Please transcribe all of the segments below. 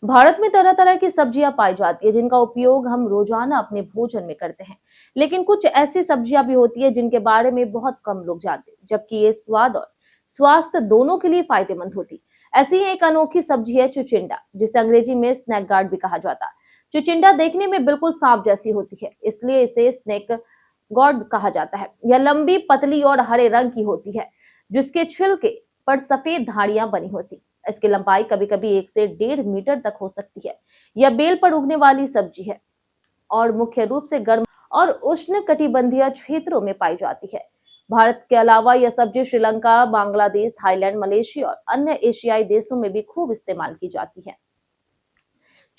भारत में तरह तरह की सब्जियां पाई जाती है जिनका उपयोग हम रोजाना अपने भोजन में करते हैं। लेकिन कुछ ऐसी सब्जियां भी होती है जिनके बारे में बहुत कम लोग जानते हैं, जबकि ये स्वाद और स्वास्थ्य दोनों के लिए फायदेमंद होती। ऐसी ही एक अनोखी सब्जी है चिचिंडा, जिसे अंग्रेजी में स्नैक गार्ड भी कहा जाता है। चिचिंडा देखने में बिल्कुल सांप जैसी होती है, इसलिए इसे स्नैक गॉड कहा जाता है। यह लंबी, पतली और हरे रंग की होती है, जिसके छिलके पर सफेद धारियां बनी होती। इसकी लंबाई कभी कभी 1 से 1.5 मीटर तक हो सकती है। यह बेल पर उगने वाली सब्जी है और मुख्य रूप से गर्म और उष्ण कटिबंधीय क्षेत्रों में पाई जाती है। भारत के अलावा यह सब्जी श्रीलंका, बांग्लादेश, थाईलैंड, मलेशिया और अन्य एशियाई देशों में भी खूब इस्तेमाल की जाती है।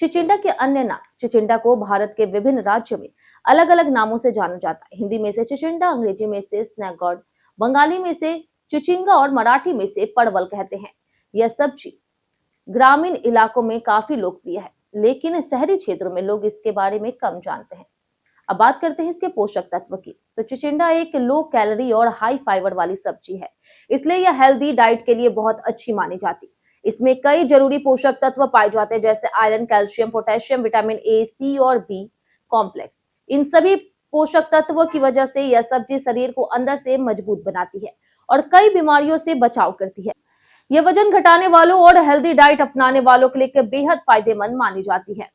चिचिंडा के अन्य नाम। चिचिंडा को भारत के विभिन्न राज्यों में अलग अलग नामों से जाना जाता है। हिंदी में इसे चिचिंडा, अंग्रेजी में इसे स्नैक गॉड, बंगाली में इसे चिचिंगा और मराठी में इसे पड़वल कहते हैं। यह सब्जी ग्रामीण इलाकों में काफी लोकप्रिय है, लेकिन शहरी क्षेत्रों में लोग इसके बारे में कम जानते हैं। अब बात करते हैं इसके पोषक तत्व की। तो चिचिंडा एक लो कैलोरी और हाई फाइबर वाली सब्जी है, इसलिए यह हेल्दी डाइट के लिए बहुत अच्छी मानी जाती। इसमें कई जरूरी पोषक तत्व पाए जाते हैं, जैसे iron, calcium, potassium, vitamin A, C और बी कॉम्प्लेक्स। इन सभी पोषक तत्वों की वजह से यह सब्जी शरीर को अंदर से मजबूत बनाती है और कई बीमारियों से बचाव करती है। यह वजन घटाने वालों और हेल्दी डाइट अपनाने वालों के लिए बेहद फायदेमंद मानी जाती है।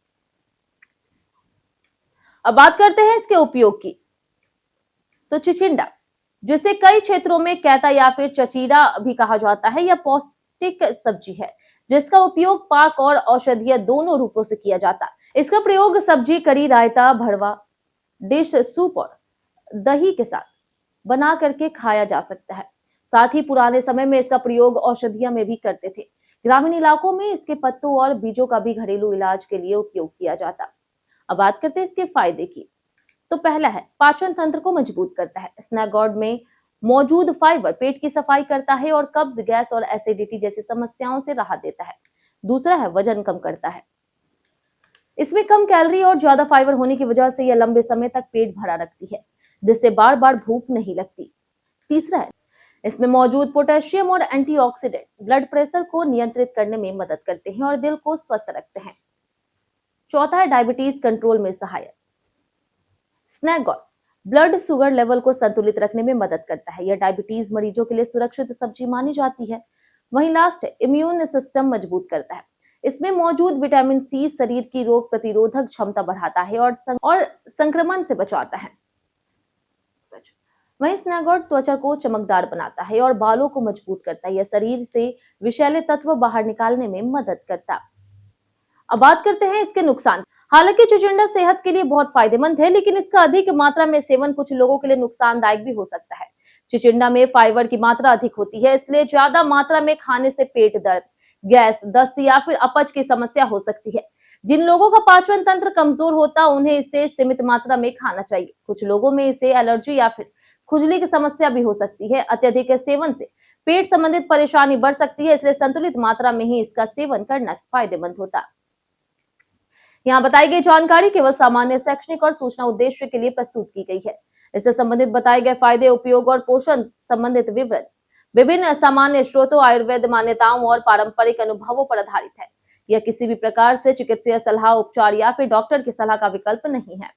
अब बात करते हैं इसके उपयोग की। तो चिचिंडा, जिसे कई क्षेत्रों में कैता या फिर चचीरा भी कहा जाता है, यह पौष्टिक सब्जी है जिसका उपयोग पाक और औषधीय दोनों रूपों से किया जाता है। इसका प्रयोग सब्जी, करी, रायता, भरवा, डिश, सूप और दही के साथ बना करके खाया जा सकता है। साथ ही पुराने समय में इसका प्रयोग औषधियों में भी करते थे। ग्रामीण इलाकों में इसके पत्तों और बीजों का भी घरेलू इलाज के लिए उपयोग किया जाता। अब बात करते हैं इसके फायदे की। तो पहला है, पाचन तंत्र को मजबूत करता है। स्नैक गॉड में मौजूद फाइबर पेट की सफाई करता है और कब्ज, गैस और एसिडिटी जैसी समस्याओं से राहत देता है। दूसरा है, वजन कम करता है। इसमें कम कैलोरी और ज्यादा फाइबर होने की वजह से यह लंबे समय तक पेट भरा रखती है, जिससे बार बार भूख नहीं लगती। तीसरा है, इसमें मौजूद पोटेशियम और एंटीऑक्सीडेंट ब्लड प्रेशर को नियंत्रित करने में मदद करते हैं और दिल को स्वस्थ रखते हैं। चौथा है, डायबिटीज कंट्रोल में सहायक। स्नैक गॉड ब्लड शुगर लेवल को संतुलित रखने में मदद करता है। यह डायबिटीज मरीजों के लिए सुरक्षित सब्जी मानी जाती है। वहीं लास्ट है, इम्यून सिस्टम मजबूत करता है। इसमें मौजूद विटामिन सी शरीर की रोग प्रतिरोधक क्षमता बढ़ाता है और संक्रमण से बचाता है। वहीं स्नैक गॉड त्वचा को चमकदार बनाता है और बालों को मजबूत करता है। यह शरीर से विषैले तत्व बाहर निकालने में मदद करता है। अब बात करते हैं इसके नुकसान। हालांकि चिचिंडा सेहत के लिए बहुत फायदेमंद है, लेकिन इसका अधिक मात्रा में सेवन कुछ लोगों के लिए नुकसानदायक भी हो सकता है। चिचिंडा में फाइबर की मात्रा अधिक होती है, इसलिए ज्यादा मात्रा में खाने से पेट दर्द, गैस, दस्त या फिर अपच की समस्या हो सकती है। जिन लोगों का पाचन तंत्र कमजोर होता, उन्हें इसे सीमित मात्रा में खाना चाहिए। कुछ लोगों में इसे एलर्जी या फिर खुजली की समस्या भी हो सकती है। अत्यधिक सेवन से पेट संबंधित परेशानी बढ़ सकती है, इसलिए संतुलित मात्रा में ही इसका सेवन करना फायदेमंद होता है। यहाँ बताई गई जानकारी केवल सामान्य शैक्षणिक और सूचना उद्देश्य के लिए प्रस्तुत की गई है। इससे संबंधित बताए गए फायदे, उपयोग और पोषण संबंधित विवरण विभिन्न सामान्य स्रोतों, आयुर्वेद मान्यताओं और पारंपरिक अनुभवों पर आधारित है। यह किसी भी प्रकार से चिकित्सीय सलाह, उपचार या फिर डॉक्टर की सलाह का विकल्प नहीं है।